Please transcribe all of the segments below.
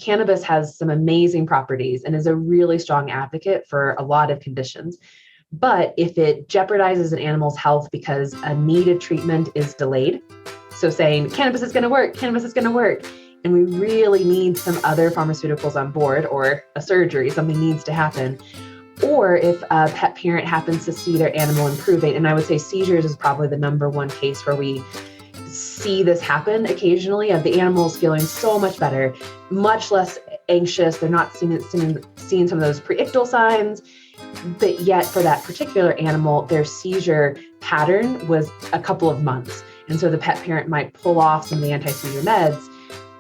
cannabis has some amazing properties and is a really strong advocate for a lot of conditions. But if it jeopardizes an animal's health because a needed treatment is delayed, so saying cannabis is going to work, and we really need some other pharmaceuticals on board or a surgery, something needs to happen, or if a pet parent happens to see their animal improving, and I would say seizures is probably the number one case where we see this happen occasionally, of the animals feeling so much better, much less anxious, they're not seeing some of those preictal signs, but yet for that particular animal, their seizure pattern was a couple of months. And so the pet parent might pull off some of the anti-seizure meds,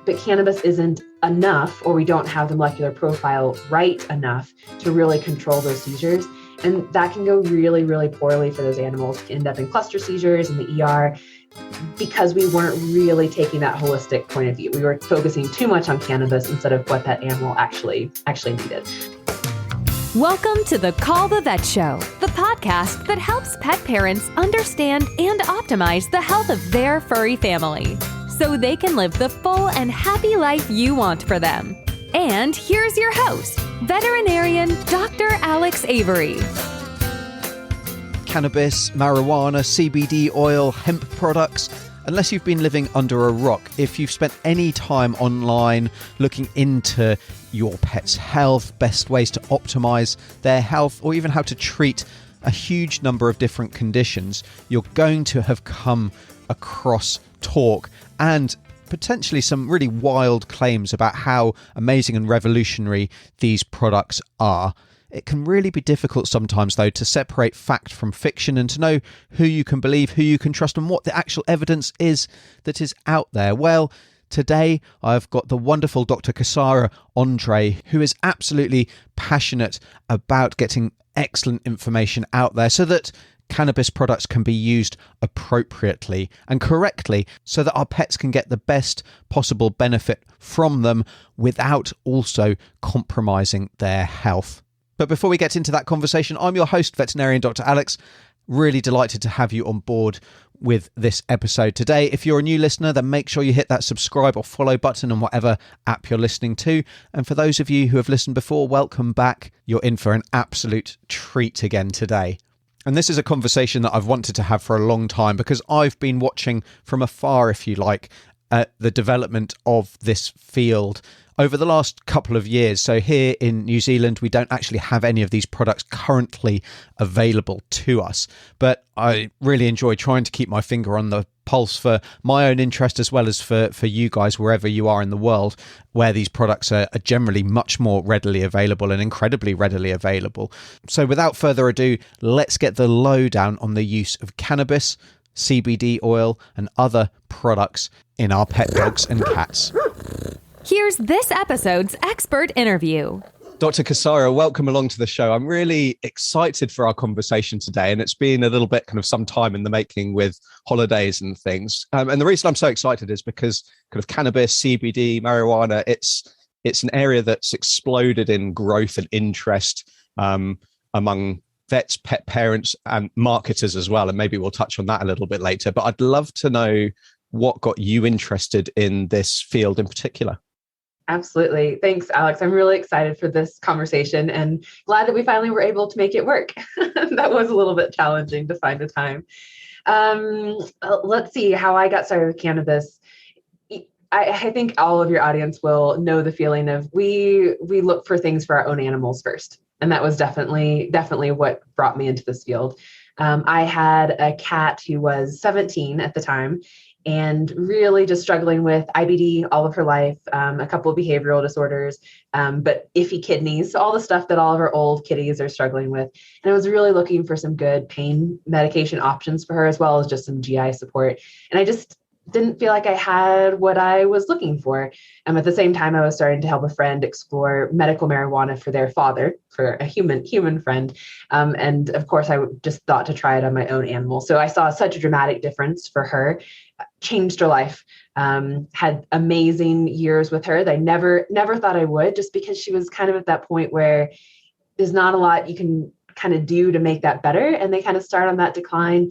but cannabis isn't enough, or we don't have the molecular profile right enough to really control those seizures. And that can go really, really poorly for those animals, end up in cluster seizures in the ER, because we weren't really taking that holistic point of view. We were focusing too much on cannabis instead of what that animal actually needed. Welcome to the Call the Vet Show, the podcast that helps pet parents understand and optimize the health of their furry family so they can live the full and happy life you want for them. And here's your host, veterinarian Dr. Alex Avery. Cannabis, marijuana, CBD oil, hemp products. Unless you've been living under a rock, if you've spent any time online looking into your pet's health, best ways to optimize their health, or even how to treat a huge number of different conditions, you're going to have come across talk and potentially some really wild claims about how amazing and revolutionary these products are. It can really be difficult sometimes, though, to separate fact from fiction and to know who you can believe, who you can trust, and what the actual evidence is that is out there. Well, today I've got the wonderful Dr. Casara Andre, who is absolutely passionate about getting excellent information out there so that cannabis products can be used appropriately and correctly so that our pets can get the best possible benefit from them without also compromising their health. But before we get into that conversation, I'm your host, veterinarian Dr. Alex. Really delighted to have you on board with this episode today. If you're a new listener, then make sure you hit that subscribe or follow button on whatever app you're listening to. And for those of you who have listened before, welcome back. You're in for an absolute treat again today. And this is a conversation that I've wanted to have for a long time because I've been watching from afar, if you like, the development of this field over the last couple of years. So here in New Zealand, we don't actually have any of these products currently available to us. But I really enjoy trying to keep my finger on the pulse for my own interest as well as for you guys wherever you are in the world, where these products are generally much more readily available and incredibly readily available. So without further ado, let's get the lowdown on the use of cannabis, CBD oil, and other products in our pet dogs and cats. Here's this episode's expert interview. Dr. Casara, welcome along to the show. I'm really excited for our conversation today, and it's been a little bit kind of some time in the making with holidays and things. And the reason I'm so excited is because kind of cannabis, CBD, marijuana, it's an area that's exploded in growth and interest among vets, pet parents, and marketers as well. And maybe we'll touch on that a little bit later. But I'd love to know what got you interested in this field in particular. Absolutely. Thanks, Alex. I'm really excited for this conversation and glad that we finally were able to make it work. That was a little bit challenging to find a time. Let's see how I got started with cannabis. I think all of your audience will know the feeling of we look for things for our own animals first. And that was definitely what brought me into this field. I had a cat who was 17 at the time, and really just struggling with IBD all of her life, a couple of behavioral disorders, but iffy kidneys, all the stuff that all of our old kitties are struggling with. And I was really looking for some good pain medication options for her, as well as just some GI support. And I just didn't feel like I had what I was looking for. At the same time, I was starting to help a friend explore medical marijuana for their father, for a human friend. And of course, I just thought to try it on my own animal. So I saw such a dramatic difference for her, changed her life, had amazing years with her that I never thought I would, just because she was kind of at that point where there's not a lot you can kind of do to make that better. And they kind of start on that decline.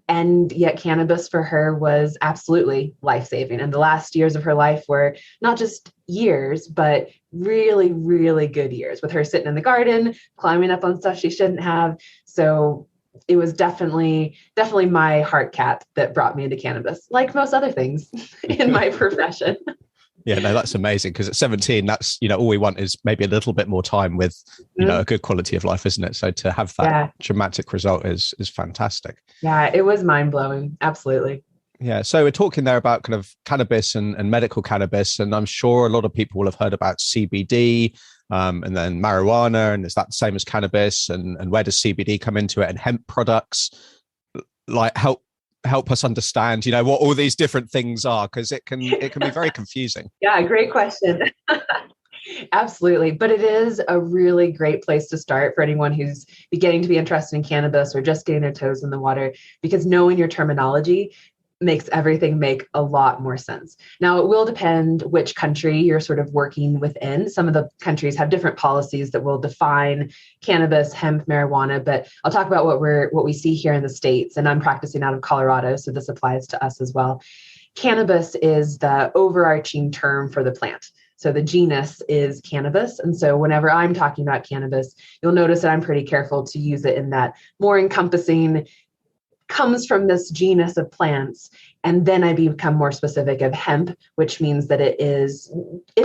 And yet cannabis for her was absolutely life-saving. And the last years of her life were not just years, but really, really good years, with her sitting in the garden, climbing up on stuff she shouldn't have. So it was definitely my heart cat that brought me into cannabis, like most other things in my profession. Yeah, no, that's amazing, because at 17, that's, all we want is maybe a little bit more time with, a good quality of life, isn't it? So to have that dramatic result is fantastic. Yeah, it was mind-blowing. Absolutely. Yeah. So we're talking there about kind of cannabis and medical cannabis. And I'm sure a lot of people will have heard about CBD and then marijuana. And is that the same as cannabis? And where does CBD come into it? And hemp products, like help us understand, what all these different things are, because it can be very confusing. Yeah, great question. Absolutely. But it is a really great place to start for anyone who's beginning to be interested in cannabis or just getting their toes in the water, because knowing your terminology makes everything make a lot more sense. Now, it will depend which country you're sort of working within. Some of the countries have different policies that will define cannabis, hemp, marijuana, but I'll talk about what we see here in the States, and I'm practicing out of Colorado, so this applies to us as well. Cannabis is the overarching term for the plant. So the genus is cannabis. And so whenever I'm talking about cannabis, you'll notice that I'm pretty careful to use it in that more encompassing, comes from this genus of plants. And then I become more specific of hemp, which means that it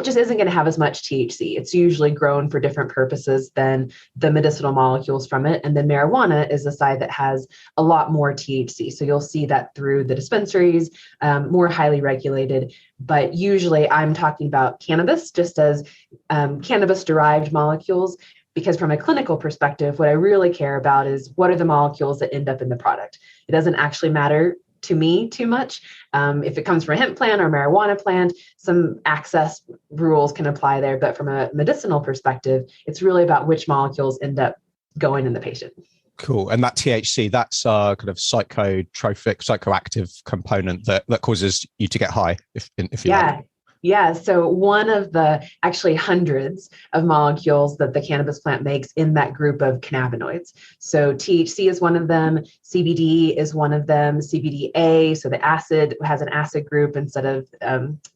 just isn't going to have as much THC. It's usually grown for different purposes than the medicinal molecules from it. And then marijuana is the side that has a lot more THC. So you'll see that through the dispensaries, more highly regulated. But usually I'm talking about cannabis just as cannabis-derived molecules, because from a clinical perspective, what I really care about is what are the molecules that end up in the product. It doesn't actually matter to me too much. If it comes from a hemp plant or marijuana plant, some access rules can apply there. But from a medicinal perspective, it's really about which molecules end up going in the patient. Cool. And that THC, that's a kind of psychoactive component that causes you to get high, if you like. Yeah. So one of the actually hundreds of molecules that the cannabis plant makes in that group of cannabinoids. So THC is one of them. CBD is one of them. CBDA. So the acid has an acid group instead of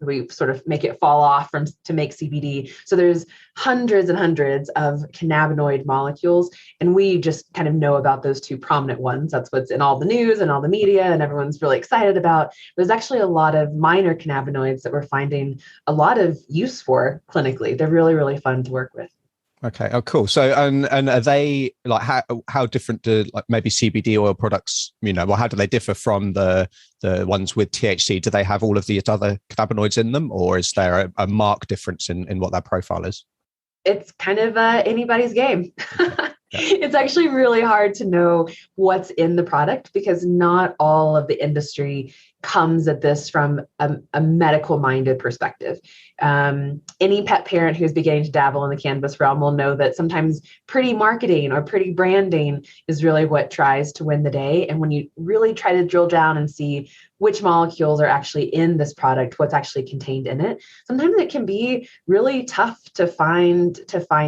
we sort of make it fall off to make CBD. So there's hundreds and hundreds of cannabinoid molecules. And we just kind of know about those two prominent ones. That's what's in all the news and all the media and everyone's really excited about. There's actually a lot of minor cannabinoids that we're finding a lot of use for clinically. They're really, really fun to work with. Okay. Oh, cool. So, and are they like how different do like maybe CBD oil products, how do they differ from the ones with THC? Do they have all of these other cannabinoids in them, or is there a marked difference in what that profile is? It's kind of anybody's game. It's actually really hard to know what's in the product, because not all of the industry comes at this from a medical minded perspective. Any pet parent who's beginning to dabble in the cannabis realm will know that sometimes pretty marketing or pretty branding is really what tries to win the day. And when you really try to drill down and see which molecules are actually in this product, what's actually contained in it, sometimes it can be really tough to find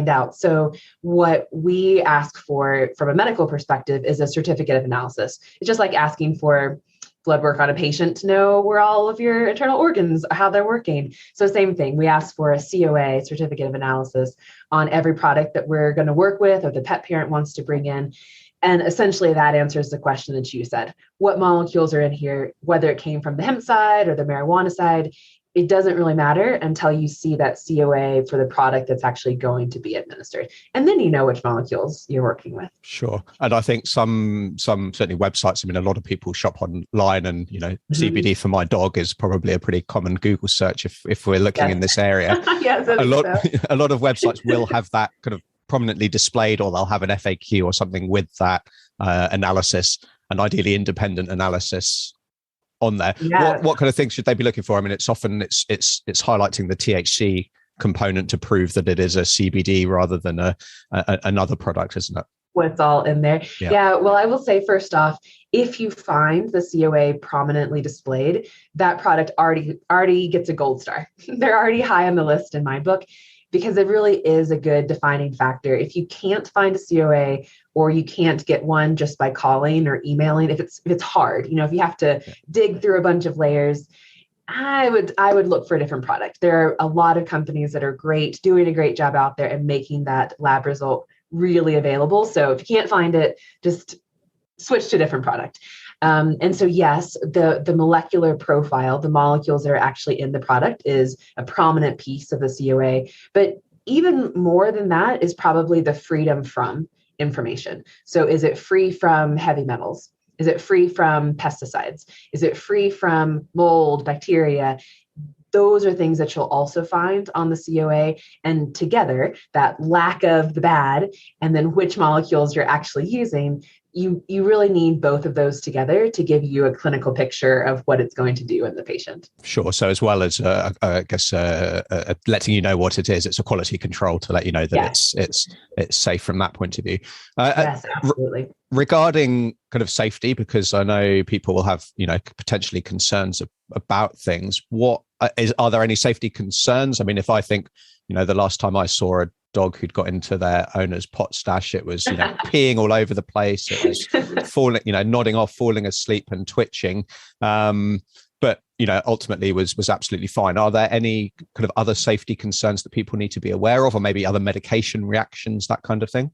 out. So what we ask for from a medical perspective is a certificate of analysis. It's just like asking for blood work on a patient to know where all of your internal organs, how they're working. So same thing, we ask for a COA, certificate of analysis, on every product that we're going to work with or the pet parent wants to bring in. And essentially that answers the question that you said. What molecules are in here, whether it came from the hemp side or the marijuana side, it doesn't really matter until you see that COA for the product that's actually going to be administered. And then you know which molecules you're working with. Sure. And I think some certainly websites, a lot of people shop online and, CBD for my dog is probably a pretty common Google search if we're looking in this area. Yes, a lot of websites will have that kind of prominently displayed, or they'll have an FAQ or something with that analysis, and ideally independent analysis on there. Yeah. What kind of things should they be looking for? It's often it's highlighting the THC component to prove that it is a CBD rather than another product, isn't it? What's all in there? Yeah. Well, I will say first off, if you find the COA prominently displayed, that product already gets a gold star. They're already high on the list in my book, because it really is a good defining factor. If you can't find a COA, or you can't get one just by calling or emailing, if it's hard, if you have to dig through a bunch of layers, I would look for a different product. There are a lot of companies that are great, doing a great job out there and making that lab result really available. So if you can't find it, just switch to a different product. And so, yes, the molecular profile, the molecules that are actually in the product, is a prominent piece of the COA. But even more than that is probably the freedom from information. So is it free from heavy metals? Is it free from pesticides? Is it free from mold, bacteria? Those are things that you'll also find on the COA. And together, that lack of the bad and then which molecules you're actually using, you really need both of those together to give you a clinical picture of what it's going to do in the patient. Sure. So as well as, I guess, letting you know what it is, it's a quality control to let you know that it's safe from that point of view. Yes, absolutely. Regarding kind of safety, because I know people will have, potentially concerns about things. Are there any safety concerns? I mean, if I think, the last time I saw a dog who'd got into their owner's pot stash, it was peeing all over the place, it was falling, nodding off, falling asleep and twitching, but ultimately was absolutely fine. Are there any kind of other safety concerns that people need to be aware of, or maybe other medication reactions, that kind of thing?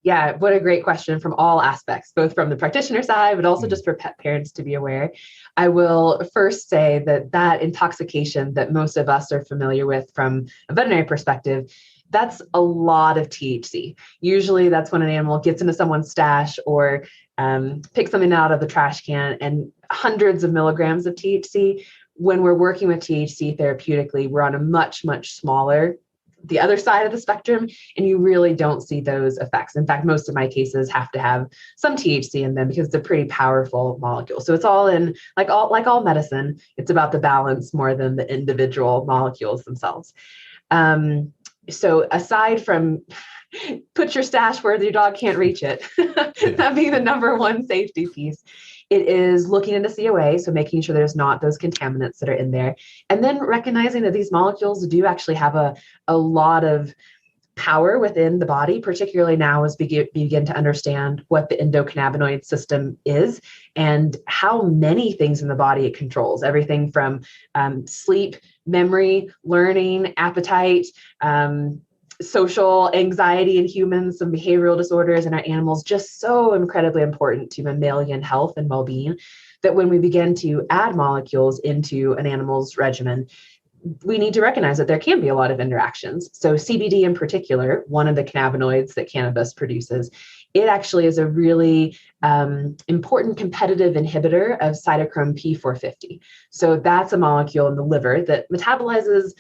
Yeah, what a great question from all aspects, both from the practitioner side, but also just for pet parents to be aware. I will first say that intoxication that most of us are familiar with from a veterinary perspective, that's a lot of THC. Usually that's when an animal gets into someone's stash or picks something out of the trash can, and hundreds of milligrams of THC. When we're working with THC therapeutically, we're on a much, much smaller, the other side of the spectrum, and you really don't see those effects. In fact, most of my cases have to have some THC in them because it's a pretty powerful molecule. So it's all in, like all medicine, it's about the balance more than the individual molecules themselves. So aside from put your stash where your dog can't reach it, that being the number one safety piece, it is looking into COA, so making sure there's not those contaminants that are in there, and then recognizing that these molecules do actually have a lot of power within the body, particularly now as we begin to understand what the endocannabinoid system is and how many things in the body it controls. Everything from sleep, memory, learning, appetite, social anxiety in humans, some behavioral disorders in our animals, just so incredibly important to mammalian health and well-being, that when we begin to add molecules into an animal's regimen, we need to recognize that there can be a lot of interactions. So CBD in particular, one of the cannabinoids that cannabis produces, it actually is a really important competitive inhibitor of cytochrome P450. So that's a molecule in the liver that metabolizes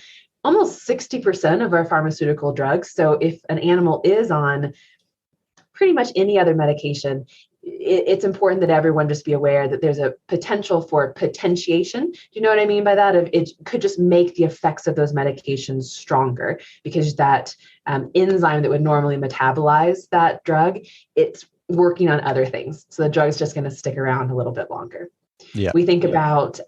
almost 60% of our pharmaceutical drugs. So if an animal is on pretty much any other medication, it's important that everyone just be aware that there's a potential for potentiation. Do you know what I mean by that? It could just make the effects of those medications stronger, because that enzyme that would normally metabolize that drug, it's working on other things. So the drug's just going to stick around a little bit longer. Yeah. We think about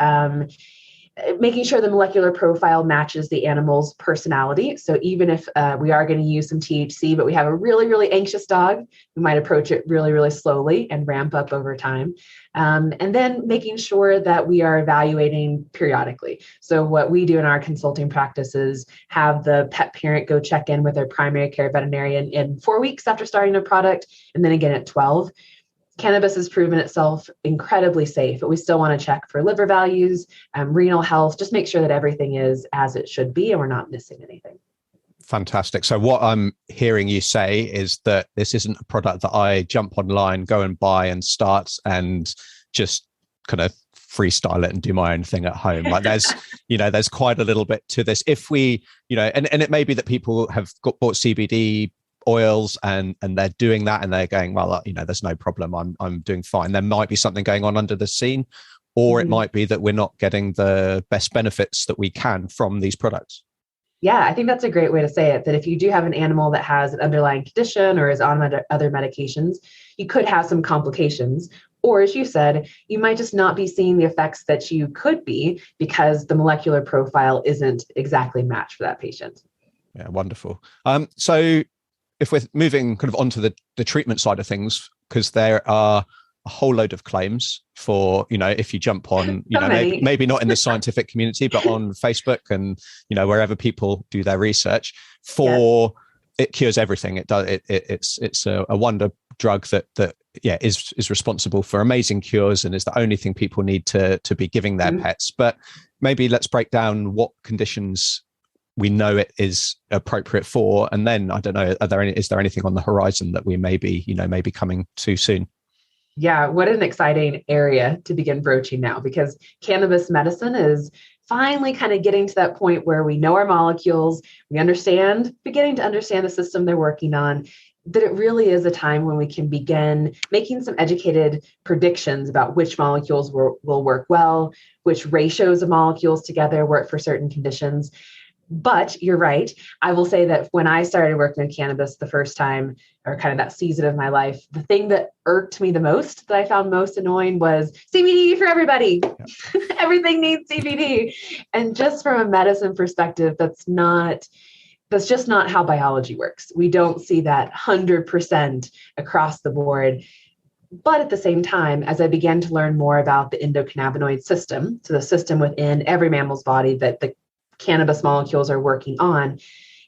making sure the molecular profile matches the animal's personality. So even if we are going to use some THC, but we have a really, really anxious dog, we might approach it really, really slowly and ramp up over time. And then making sure that we are evaluating periodically. So what we do in our consulting practice is have the pet parent go check in with their primary care veterinarian in 4 weeks after starting a product, and then again at 12. Cannabis has proven itself incredibly safe, but we still want to check for liver values, renal health, just make sure that everything is as it should be and we're not missing anything. Fantastic. So what I'm hearing you say is that this isn't a product that I jump online, go and buy and start and just kind of freestyle it and do my own thing at home. Like there's, there's quite a little bit to this. If we, and it may be that people have bought CBD oils and they're doing that and they're going, well, there's no problem, I'm doing fine. There might be something going on under the scene, or it might be that we're not getting the best benefits that we can from these products. Yeah, I think that's a great way to say it, that if you do have an animal that has an underlying condition or is on other medications, you could have some complications. Or as you said, you might just not be seeing the effects that you could be because the molecular profile isn't exactly matched for that patient. Yeah, wonderful. So if we're moving kind of onto the treatment side of things, because there are a whole load of claims for, if you jump on, maybe not in the scientific community, but on Facebook and, wherever people do their research for, it cures everything. It does. It's a wonder drug that is responsible for amazing cures and is the only thing people need to be giving their pets. But maybe let's break down what conditions we know it is appropriate for, and then I don't know, is there anything on the horizon that we may be coming too soon? Yeah, what an exciting area to begin broaching now, because cannabis medicine is finally kind of getting to that point where we know our molecules, beginning to understand the system they're working on, that it really is a time when we can begin making some educated predictions about which molecules will work well, which ratios of molecules together work for certain conditions. But you're right. I will say that when I started working with cannabis the first time, or kind of that season of my life, the thing that irked me the most, that I found most annoying, was CBD for everybody. Yeah. Everything needs CBD. And just from a medicine perspective, that's just not how biology works. We don't see that 100% across the board. But at the same time, as I began to learn more about the endocannabinoid system, so the system within every mammal's body that the cannabis molecules are working on,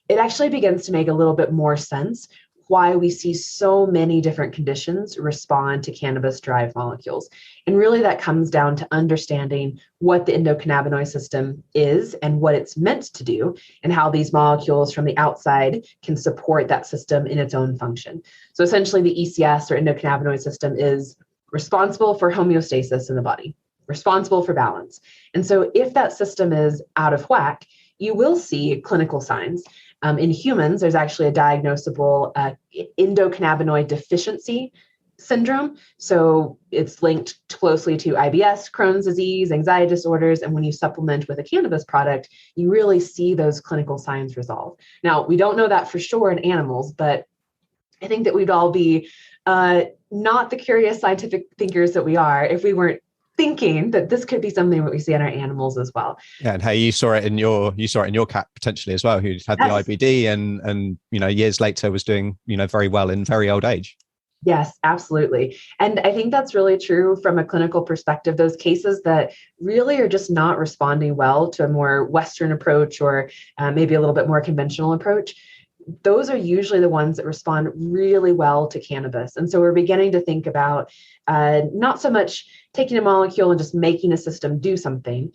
it actually begins to make a little bit more sense why we see so many different conditions respond to cannabis-derived molecules. And really that comes down to understanding what the endocannabinoid system is and what it's meant to do, and how these molecules from the outside can support that system in its own function. So essentially the ECS, or endocannabinoid system, is responsible for homeostasis in the body, responsible for balance. And so if that system is out of whack, you will see clinical signs. In humans, there's actually a diagnosable endocannabinoid deficiency syndrome. So it's linked closely to IBS, Crohn's disease, anxiety disorders. And when you supplement with a cannabis product, you really see those clinical signs resolve. Now, we don't know that for sure in animals, but I think that we'd all be not the curious scientific thinkers that we are if we weren't thinking that this could be something that we see in our animals as well. Yeah, and hey, you saw it in your cat potentially as well, who had the IBD and years later was doing very well in very old age. Yes, absolutely. And I think that's really true from a clinical perspective. Those cases that really are just not responding well to a more Western approach, or maybe a little bit more conventional approach, those are usually the ones that respond really well to cannabis. And so we're beginning to think about not so much taking a molecule and just making a system do something,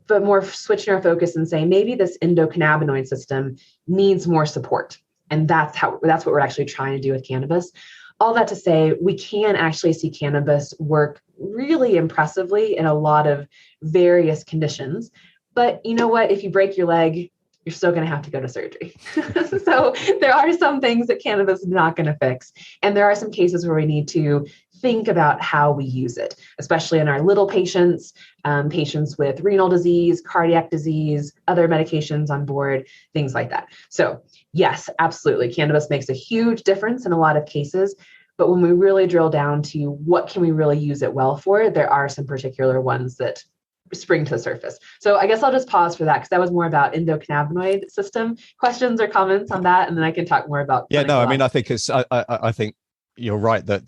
but more switching our focus and saying maybe this endocannabinoid system needs more support. And that's what we're actually trying to do with cannabis. All that to say, we can actually see cannabis work really impressively in a lot of various conditions. But you know what? If you break your leg, you're still going to have to go to surgery. So there are some things that cannabis is not going to fix. And there are some cases where we need to think about how we use it, especially in our little patients, patients with renal disease, cardiac disease, other medications on board, things like that. So yes, absolutely. Cannabis makes a huge difference in a lot of cases. But when we really drill down to what can we really use it well for, there are some particular ones that spring to the surface. So I guess I'll just pause for that, because that was more about endocannabinoid system. Questions or comments on that, and then I can talk more about. Yeah, no, I mean, I think I think you're right that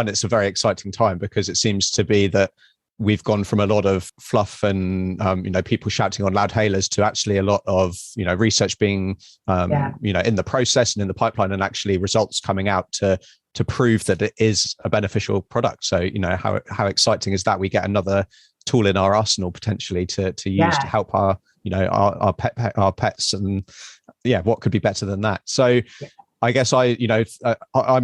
it's a very exciting time, because it seems to be that we've gone from a lot of fluff and people shouting on loudhailers to actually a lot of research being in the process and in the pipeline, and actually results coming out to prove that it is a beneficial product. So how exciting is that? We get another tool in our arsenal potentially to use to help our pets, and what could be better than that? So I guess I'm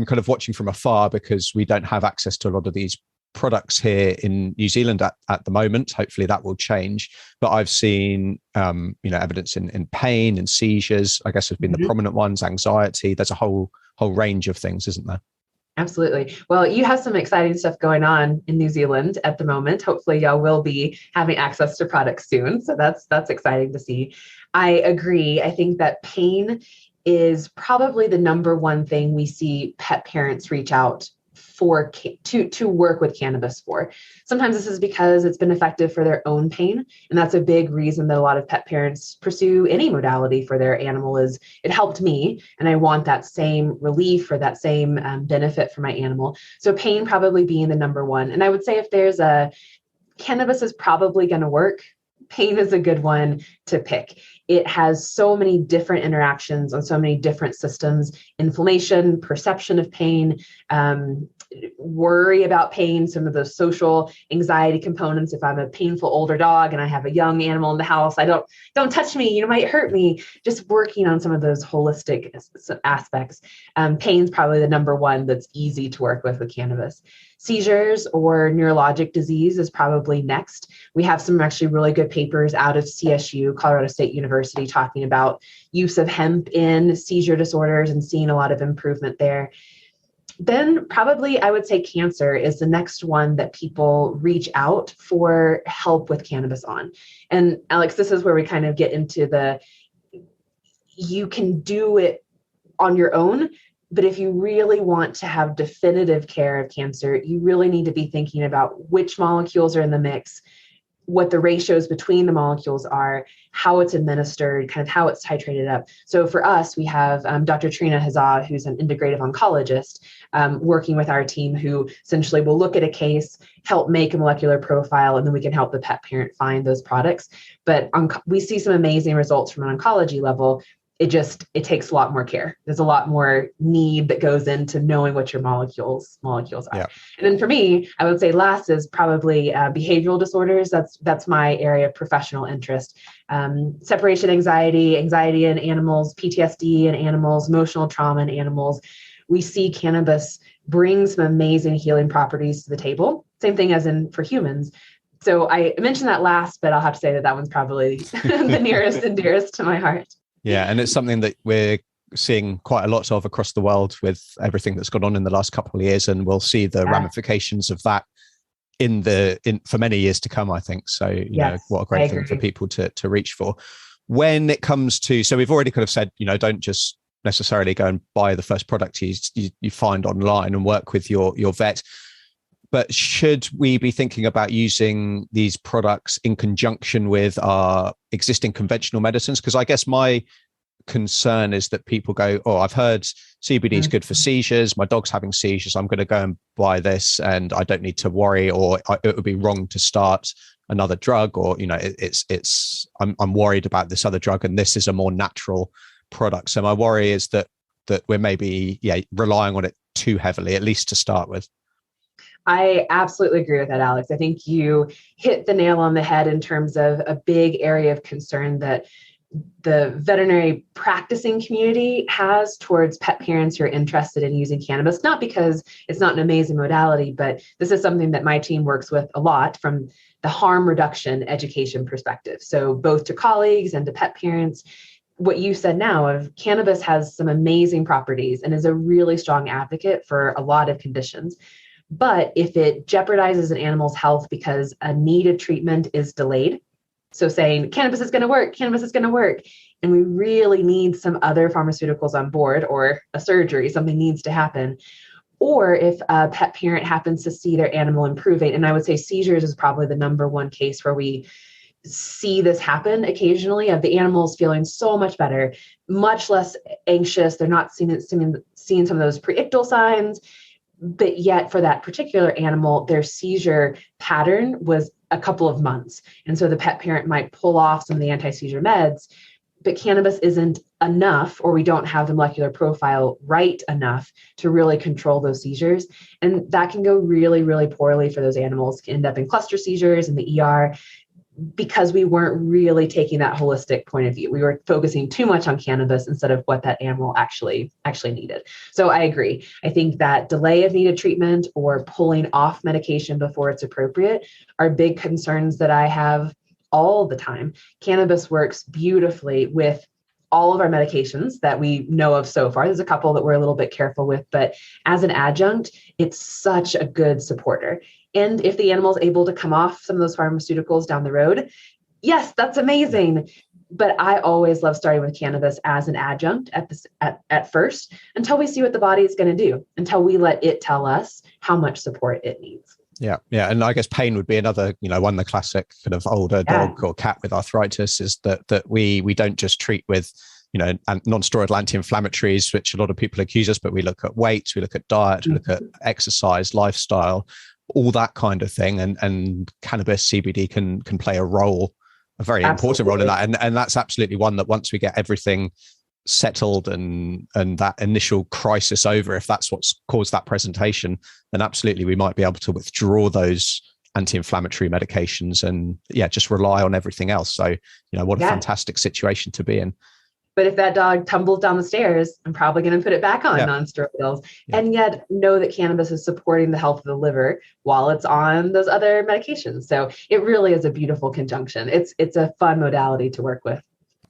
kind of watching from afar, because we don't have access to a lot of these products here in New Zealand at the moment. Hopefully that will change. But I've seen evidence in pain and seizures, I guess, have been the prominent ones, anxiety. There's a whole range of things, isn't there? Absolutely. Well, you have some exciting stuff going on in New Zealand at the moment. Hopefully y'all will be having access to products soon. So that's exciting to see. I agree. I think that pain is probably the number one thing we see pet parents reach out to work with cannabis for. Sometimes this is because it's been effective for their own pain. And that's a big reason that a lot of pet parents pursue any modality for their animal is it helped me. And I want that same relief or that same benefit for my animal. So pain probably being the number one. And I would say if there's cannabis is probably going to work, pain is a good one to pick. It has so many different interactions on so many different systems: inflammation, perception of pain, worry about pain, some of those social anxiety components. If I'm a painful older dog and I have a young animal in the house, don't touch me, you might hurt me. Just working on some of those holistic aspects. Pain's probably the number one that's easy to work with cannabis. Seizures or neurologic disease is probably next. We have some actually really good papers out of CSU, Colorado State University, talking about use of hemp in seizure disorders and seeing a lot of improvement there. Then probably I would say cancer is the next one that people reach out for help with cannabis on. And Alex, this is where we kind of get into you can do it on your own, but if you really want to have definitive care of cancer, you really need to be thinking about which molecules are in the mix, what the ratios between the molecules are, how it's administered, kind of how it's titrated up. So for us, we have Dr. Trina Hazza, who's an integrative oncologist, working with our team, who essentially will look at a case, help make a molecular profile, and then we can help the pet parent find those products. But we see some amazing results from an oncology level. It takes a lot more care. There's a lot more need that goes into knowing what your molecules are. Yeah. And then for me, I would say last is probably behavioral disorders. That's my area of professional interest. Separation anxiety in animals, PTSD in animals, emotional trauma in animals. We see cannabis bring some amazing healing properties to the table. Same thing as for humans. So I mentioned that last, but I'll have to say that one's probably the nearest and dearest to my heart. Yeah, and it's something that we're seeing quite a lot of across the world with everything that's gone on in the last couple of years, and we'll see the ramifications of that for many years to come, I think. So, you know, what a great thing for people to reach for. When it comes to, so we've already kind of said, don't just necessarily go and buy the first product you find online and work with your vet. But should we be thinking about using these products in conjunction with our existing conventional medicines? Because I guess my concern is that people go, oh, I've heard CBD is good for seizures. My dog's having seizures. I'm going to go and buy this and I don't need to worry, or it would be wrong to start another drug, or, I'm worried about this other drug and this is a more natural product. So my worry is that we're maybe relying on it too heavily, at least to start with. I absolutely agree with that, Alex. I think you hit the nail on the head in terms of a big area of concern that the veterinary practicing community has towards pet parents who are interested in using cannabis, not because it's not an amazing modality, but this is something that my team works with a lot from the harm reduction education perspective. So both to colleagues and to pet parents, what you said now of cannabis has some amazing properties and is a really strong advocate for a lot of conditions. But if it jeopardizes an animal's health because a needed treatment is delayed, so saying cannabis is going to work, and we really need some other pharmaceuticals on board or a surgery, something needs to happen, or if a pet parent happens to see their animal improving, and I would say seizures is probably the number one case where we see this happen occasionally, of the animals feeling so much better, much less anxious, they're not seeing some of those preictal signs. But yet for that particular animal, their seizure pattern was a couple of months. And so the pet parent might pull off some of the anti-seizure meds, but cannabis isn't enough, or we don't have the molecular profile right enough to really control those seizures. And that can go really, really poorly for those animals, can end up in cluster seizures in the ER, because we weren't really taking that holistic point of view. We were focusing too much on cannabis instead of what that animal actually needed. So I agree. I think that delay of needed treatment or pulling off medication before it's appropriate are big concerns that I have all the time. Cannabis works beautifully with all of our medications that we know of so far. There's a couple that we're a little bit careful with, but as an adjunct, it's such a good supporter. And if the animal is able to come off some of those pharmaceuticals down the road, yes, that's amazing. But I always love starting with cannabis as an adjunct at first, until we see what the body is going to do, until we let it tell us how much support it needs. Yeah. Yeah. And I guess pain would be another, one of the classic kind of older dog or cat with arthritis is that we don't just treat with, non-steroidal anti-inflammatories, which a lot of people accuse us, but we look at weight, we look at diet, we look at exercise, lifestyle, all that kind of thing. And cannabis CBD can play a role, a very important role in that. And that's absolutely one that once we get everything settled and that initial crisis over, if that's what's caused that presentation, then absolutely we might be able to withdraw those anti-inflammatory medications and just rely on everything else. So, what a fantastic situation to be in. But if that dog tumbles down the stairs, I'm probably going to put it back on non-steroidals, and yet know that cannabis is supporting the health of the liver while it's on those other medications. So it really is a beautiful conjunction. It's a fun modality to work with.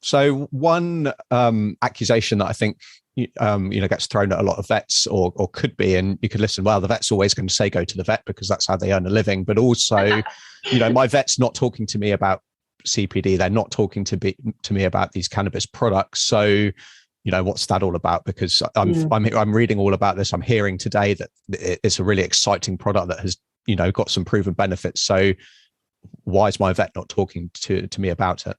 So one accusation that I think gets thrown at a lot of vets, or could be, and you could listen, well, the vet's always going to say go to the vet because that's how they earn a living. But also, my vet's not talking to me about CBD. They're not talking to me about these cannabis products. So, what's that all about? Because I'm reading all about this. I'm hearing today that it's a really exciting product that has, got some proven benefits. So why is my vet not talking to me about it?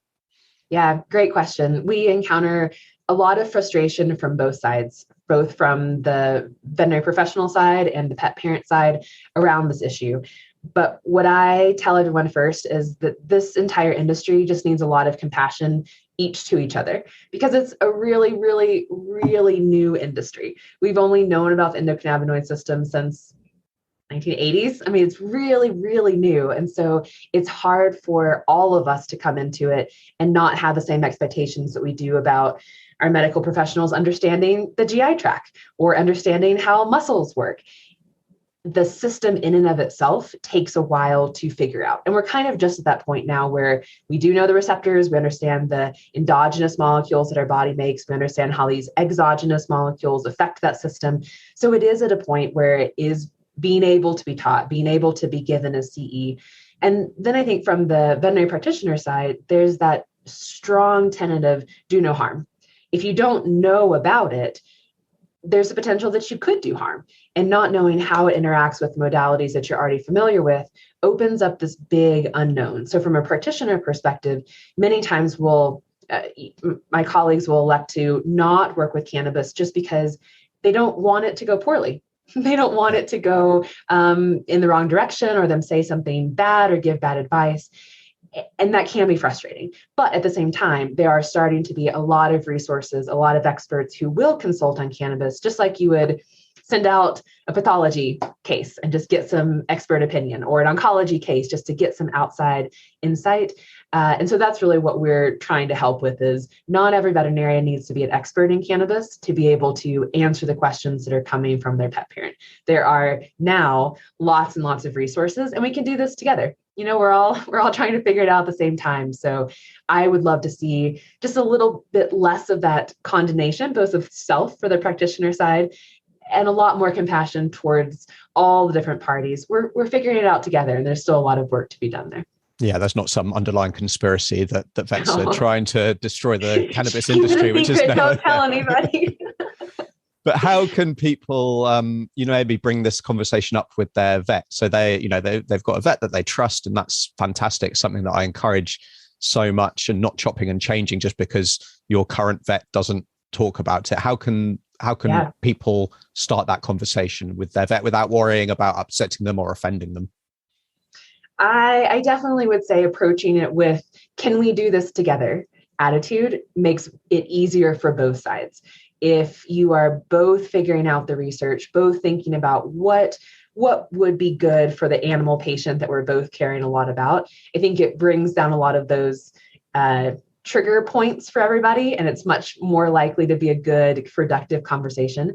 Yeah, great question. We encounter a lot of frustration from both sides, both from the veterinary professional side and the pet parent side around this issue. But what I tell everyone first is that this entire industry just needs a lot of compassion each to each other, because it's a really, really, really new industry. We've only known about the endocannabinoid system since 1980s. I mean, it's really, really new. And so it's hard for all of us to come into it and not have the same expectations that we do about our medical professionals understanding the GI tract or understanding how muscles work. The system in and of itself takes a while to figure out. And we're kind of just at that point now where we do know the receptors, we understand the endogenous molecules that our body makes, we understand how these exogenous molecules affect that system. So it is at a point where it is being able to be taught, being able to be given a CE. And then I think from the veterinary practitioner side, there's that strong tenet of do no harm. If you don't know about it, there's a potential that you could do harm, and not knowing how it interacts with modalities that you're already familiar with opens up this big unknown. So from a practitioner perspective, many times my colleagues will elect to not work with cannabis just because they don't want it to go poorly. They don't want it to go in the wrong direction, or them say something bad or give bad advice. And that can be frustrating. But at the same time, there are starting to be a lot of resources, a lot of experts who will consult on cannabis, just like you would send out a pathology case and just get some expert opinion, or an oncology case just to get some outside insight. And so that's really what we're trying to help with, is not every veterinarian needs to be an expert in cannabis to be able to answer the questions that are coming from their pet parent. There are now lots and lots of resources, and we can do this together. We're all trying to figure it out at the same time. So I would love to see just a little bit less of that condemnation, both of self for the practitioner side, and a lot more compassion towards all the different parties. We're figuring it out together, and there's still a lot of work to be done there. Yeah, there's not some underlying conspiracy that vets are trying to destroy the cannabis industry, which is don't tell anybody. But how can people, maybe bring this conversation up with their vet? So they've got a vet that they trust, and that's fantastic. Something that I encourage so much, and not chopping and changing just because your current vet doesn't talk about it. How can people start that conversation with their vet without worrying about upsetting them or offending them? I definitely would say approaching it with, can we do this together? Attitude makes it easier for both sides. If you are both figuring out the research, both thinking about what would be good for the animal patient that we're both caring a lot about, I think it brings down a lot of those trigger points for everybody, and it's much more likely to be a good, productive conversation.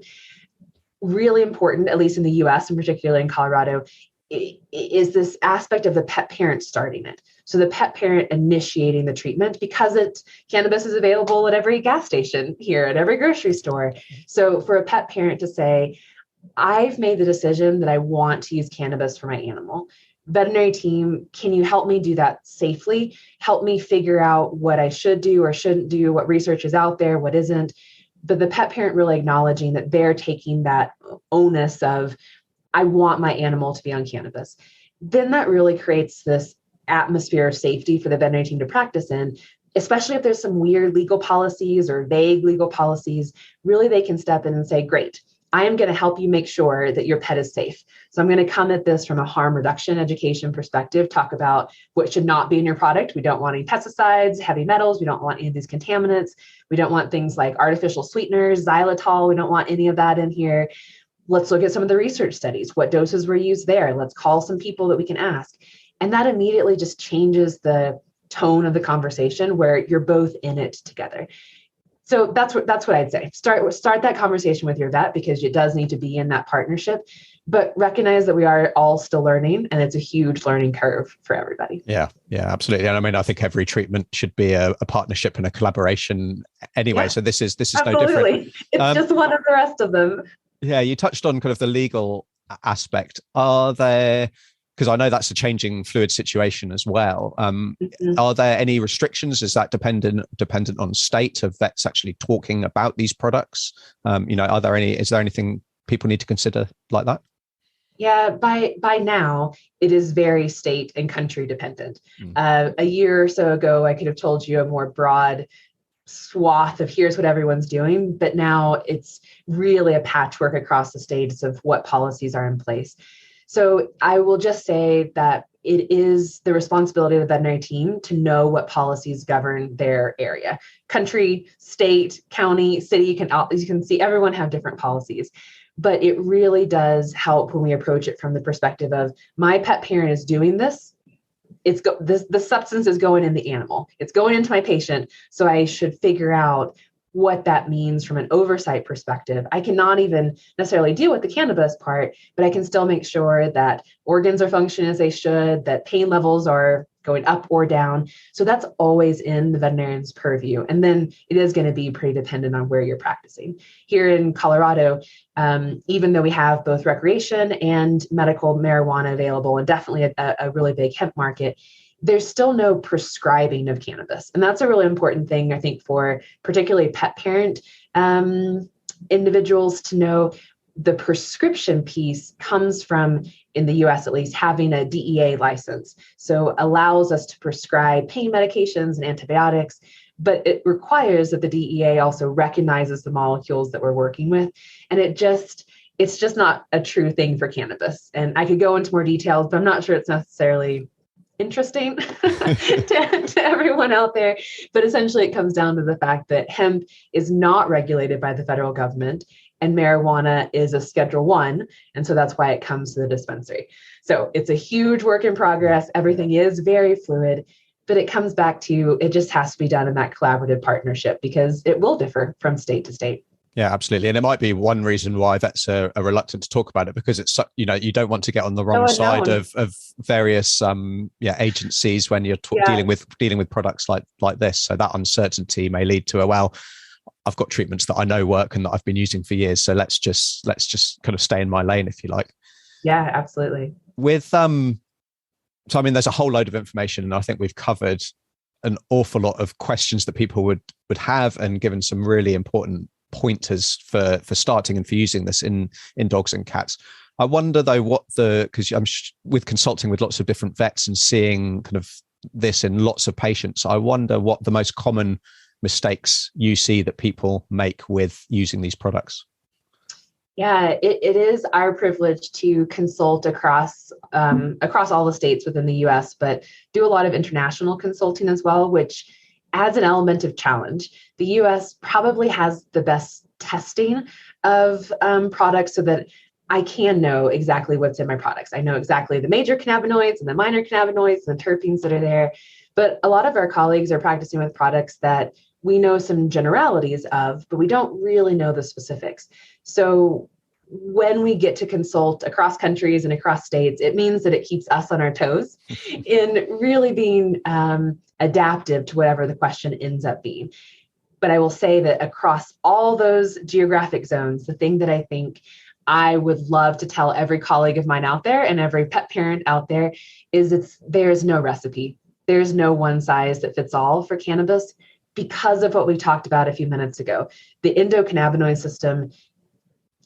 Really important, at least in the US and particularly in Colorado, is this aspect of the pet parent starting it. So the pet parent initiating the treatment, because cannabis is available at every gas station here, at every grocery store. So for a pet parent to say, I've made the decision that I want to use cannabis for my animal. veterinary team, can you help me do that safely? Help me figure out what I should do or shouldn't do, what research is out there, what isn't. But the pet parent really acknowledging that they're taking that onus of, I want my animal to be on cannabis. Then that really creates this atmosphere of safety for the veterinary team to practice in, especially if there's some weird legal policies or vague legal policies. Really, they can step in and say, great, I am going to help you make sure that your pet is safe. So I'm going to come at this from a harm reduction education perspective, talk about what should not be in your product. We don't want any pesticides, heavy metals. We don't want any of these contaminants. We don't want things like artificial sweeteners, xylitol. We don't want any of that in here. Let's look at some of the research studies. What doses were used there? Let's call some people that we can ask. And that immediately just changes the tone of the conversation where you're both in it together. So that's what I'd say. Start that conversation with your vet, because it does need to be in that partnership, but recognize that we are all still learning, and it's a huge learning curve for everybody. Yeah, absolutely. And I mean, I think every treatment should be a partnership and a collaboration anyway. Yeah. So this is Absolutely. No different. It's just one of the rest of them. Yeah, you touched on kind of the legal aspect. Are there, because I know that's a changing fluid situation as well. Are there any restrictions? Is that dependent on state of vets actually talking about these products? Is there anything people need to consider like that? Yeah, by now, it is very state and country dependent. A year or so ago, I could have told you a more broad swath of here's what everyone's doing, but now it's really a patchwork across the states of what policies are in place. So I will just say that it is the responsibility of the veterinary team to know what policies govern their area. Country, state, county, city, as you can see, everyone have different policies. But it really does help when we approach it from the perspective of, my pet parent is doing this. The substance is going in the animal. It's going into my patient. So I should figure out what that means from an oversight perspective. I cannot even necessarily deal with the cannabis part, but I can still make sure that organs are functioning as they should, that pain levels are going up or down. So that's always in the veterinarian's purview. And then it is going to be pretty dependent on where you're practicing. Here in Colorado, even though we have both recreation and medical marijuana available, and definitely a really big hemp market, there's still no prescribing of cannabis. And that's a really important thing, I think, for particularly pet parent individuals to know. The prescription piece comes from, in the US at least, having a DEA license. So allows us to prescribe pain medications and antibiotics, but it requires that the DEA also recognizes the molecules that we're working with. And it's just not a true thing for cannabis. And I could go into more details, but I'm not sure it's necessarily interesting to everyone out there. But essentially it comes down to the fact that hemp is not regulated by the federal government, and marijuana is a Schedule I. And so that's why it comes to the dispensary. So it's a huge work in progress. Everything is very fluid, but it comes back to, it just has to be done in that collaborative partnership, because it will differ from state to state. Yeah, absolutely. And it might be one reason why vets are reluctant to talk about it, because it's, you don't want to get on the wrong side of various agencies when you're dealing with products like this. So that uncertainty may lead to I've got treatments that I know work and that I've been using for years. So let's just kind of stay in my lane, if you like. Yeah, absolutely. So I mean, there's a whole load of information, and I think we've covered an awful lot of questions that people would have, and given some really important pointers for starting and for using this in dogs and cats. I wonder though because I'm with consulting with lots of different vets and seeing kind of this in lots of patients, I wonder what the most common mistakes you see that people make with using these products. Yeah, it is our privilege to consult across all the states within the US, but do a lot of international consulting as well, which adds an element of challenge. The US probably has the best testing of products, so that I can know exactly what's in my products. I know exactly the major cannabinoids and the minor cannabinoids and the terpenes that are there. But a lot of our colleagues are practicing with products that we know some generalities of, but we don't really know the specifics. So when we get to consult across countries and across states, it means that it keeps us on our toes in really being adaptive to whatever the question ends up being. But I will say that across all those geographic zones, the thing that I think I would love to tell every colleague of mine out there and every pet parent out there is there's no recipe. There's no one size that fits all for cannabis because of what we talked about a few minutes ago. The endocannabinoid system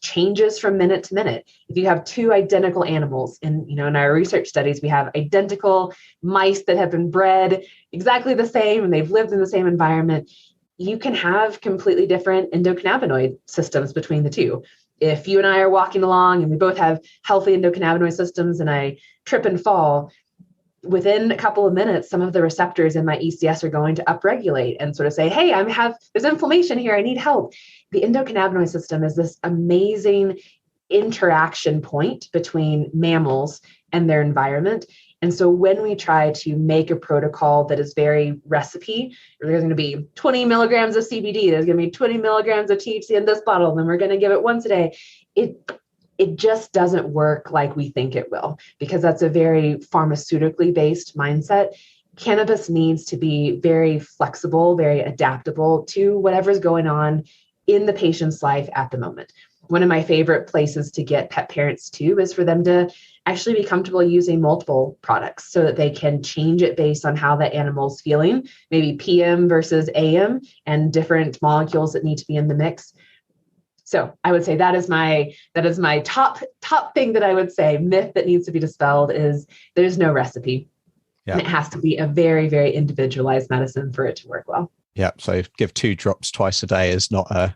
changes from minute to minute. If you have two identical animals in our research studies, we have identical mice that have been bred exactly the same and they've lived in the same environment. You can have completely different endocannabinoid systems between the two. If you and I are walking along and we both have healthy endocannabinoid systems and I trip and fall, within a couple of minutes, some of the receptors in my ECS are going to upregulate and sort of say, hey, there's inflammation here. I need help. The endocannabinoid system is this amazing interaction point between mammals and their environment. And so when we try to make a protocol that is very recipe, there's going to be 20 milligrams of CBD, there's going to be 20 milligrams of THC in this bottle, and then we're going to give it once a day. It just doesn't work like we think it will, because that's a very pharmaceutically based mindset. Cannabis needs to be very flexible, very adaptable to whatever's going on in the patient's life at the moment. One of my favorite places to get pet parents to is for them to actually be comfortable using multiple products so that they can change it based on how the animal's feeling, maybe PM versus AM, and different molecules that need to be in the mix. So I would say that is my top thing that I would say, myth that needs to be dispelled, is there's no recipe. Yeah. And it has to be a very, very individualized medicine for it to work well. Yeah. So give 2 drops twice a day is not a,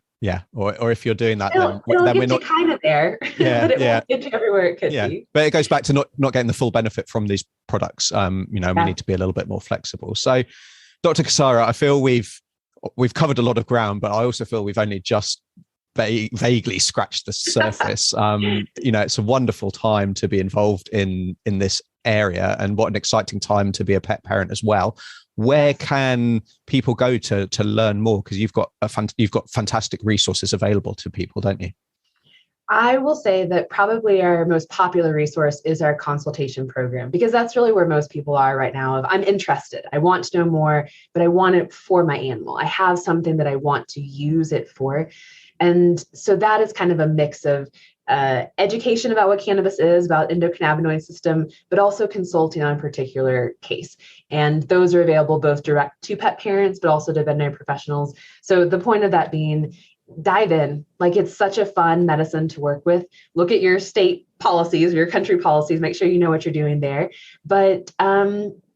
or if you're doing that, it'll then get we're not you kind of there, but it won't get you everywhere it could be. But it goes back to not getting the full benefit from these products. We need to be a little bit more flexible. So Dr. Casara, I feel we've covered a lot of ground, but I also feel we've only just vaguely scratched the surface. It's a wonderful time to be involved in this area, and what an exciting time to be a pet parent as well. Where can people go to learn more? Because you've got fantastic resources available to people, don't you? I will say that probably our most popular resource is our consultation program, because that's really where most people are right now. If I'm interested, I want to know more, but I want it for my animal. I have something that I want to use it for. And so that is kind of a mix of education about what cannabis is, about endocannabinoid system, but also consulting on a particular case. And those are available both direct to pet parents, but also to veterinary professionals. So the point of that being, dive in. Like, it's such a fun medicine to work with. Look at your state policies, your country policies, make sure you know what you're doing there. But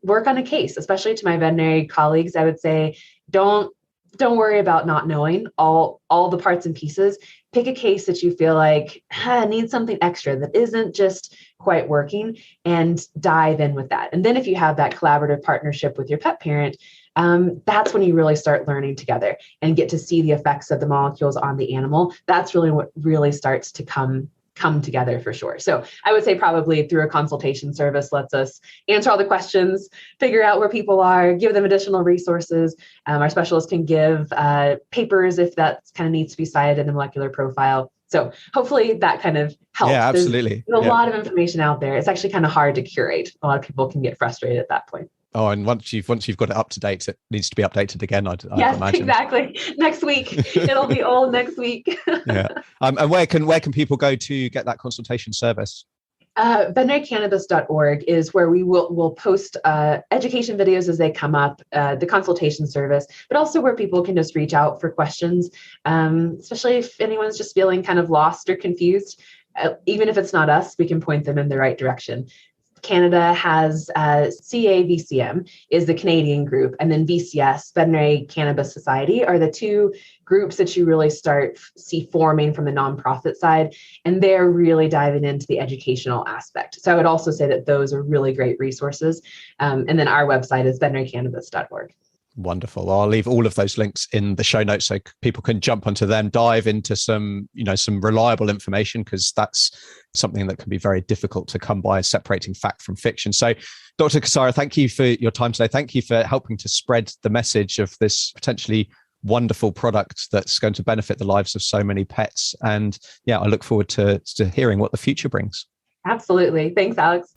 work on a case, especially to my veterinary colleagues. I would say, don't worry about not knowing all the parts and pieces. Pick a case that you feel like needs something extra that isn't just quite working, and dive in with that. And then if you have that collaborative partnership with your pet parent, that's when you really start learning together and get to see the effects of the molecules on the animal. That's really what really starts to come together for sure. So I would say probably through a consultation service lets us answer all the questions, figure out where people are, give them additional resources. Our specialists can give papers if that kind of needs to be cited in the molecular profile. So hopefully that kind of helps. Yeah, absolutely. There's a lot of information out there. It's actually kind of hard to curate. A lot of people can get frustrated at that point. Oh, and once you've got it up to date, it needs to be updated again. I'd imagine. Exactly. Next week, it'll be old next week. Yeah. And where can people go to get that consultation service? VeterinaryCannabis.org is where we'll post education videos as they come up, the consultation service, but also where people can just reach out for questions, especially if anyone's just feeling kind of lost or confused. Even if it's not us, we can point them in the right direction. Canada has CAVCM is the Canadian group, and then VCS, Veterinary Cannabis Society, are the two groups that you really see forming from the nonprofit side, and they're really diving into the educational aspect. So I would also say that those are really great resources. And then our website is veterinariCannabis.org. Wonderful. I'll leave all of those links in the show notes so people can jump onto them, dive into some reliable information, because that's something that can be very difficult to come by, separating fact from fiction. So Dr. Casara, thank you for your time today. Thank you for helping to spread the message of this potentially wonderful product that's going to benefit the lives of so many pets. And I look forward to hearing what the future brings. Absolutely. Thanks, Alex.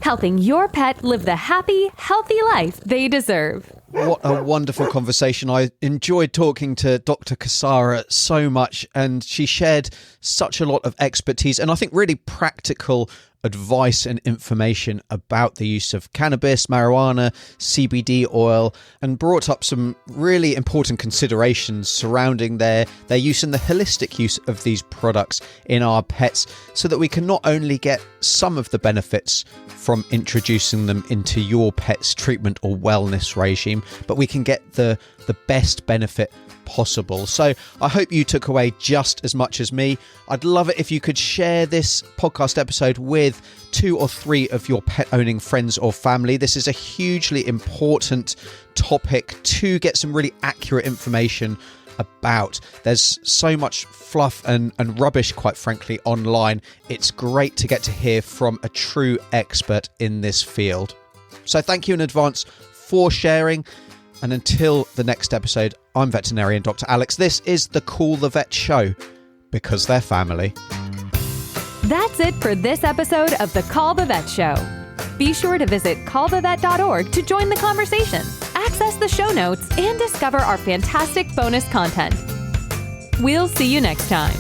Helping your pet live the happy, healthy life they deserve. What a wonderful conversation. I enjoyed talking to Dr. Casara so much, and she shared such a lot of expertise and I think really practical advice and information about the use of cannabis, marijuana, CBD oil, and brought up some really important considerations surrounding their use and the holistic use of these products in our pets, so that we can not only get some of the benefits from introducing them into your pet's treatment or wellness regime, but we can get the best benefit possible. So I hope you took away just as much as me. I'd love it if you could share this podcast episode with 2 or 3 of your pet owning friends or family. This is a hugely important topic to get some really accurate information about. There's so much fluff and rubbish, quite frankly, online. It's great to get to hear from a true expert in this field. So thank you in advance for sharing. And until the next episode, I'm veterinarian Dr. Alex. This is the Call the Vet Show, because they're family. That's it for this episode of the Call the Vet Show. Be sure to visit callthevet.org to join the conversation, access the show notes, and discover our fantastic bonus content. We'll see you next time.